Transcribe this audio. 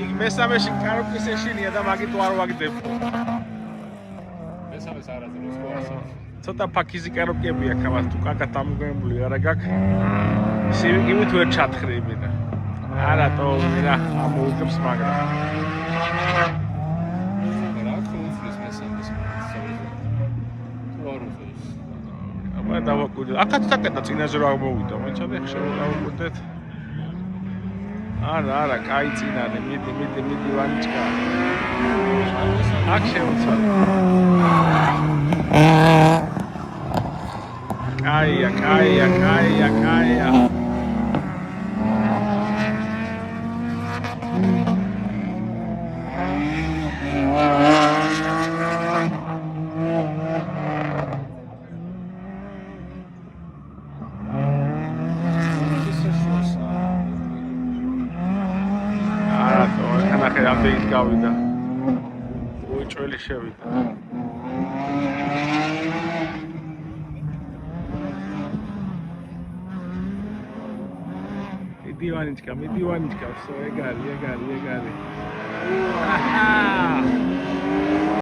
იქ მესამეში კაროკის ეშინია და მაგით არ ვაგდებო. მესამეს არ აძლევს ყურასო. ცოტა ფაქიზი კაროკები აქვს ამას თუ კაკად ამგებული არა გაქვს. სივიგივით ვერ ჩათხრები და. არატო მირა ამოუგებს მაგრამ. რა ქონსლის მესამეს სწავლება. თუ არ უძოს. აბა დავაკვირდე. აქაც საკეთა წინაზე რა მოვიდა, მაინცადე შევავკვირდეთ. არა, კაი წინარე, მიდი ვანიჩკა. აქ შევცვალე. კაია. ნახე ამდენით გავიდა. უჭველი შევიდა. მიდი ვანიჩკა, всё, ეგარი.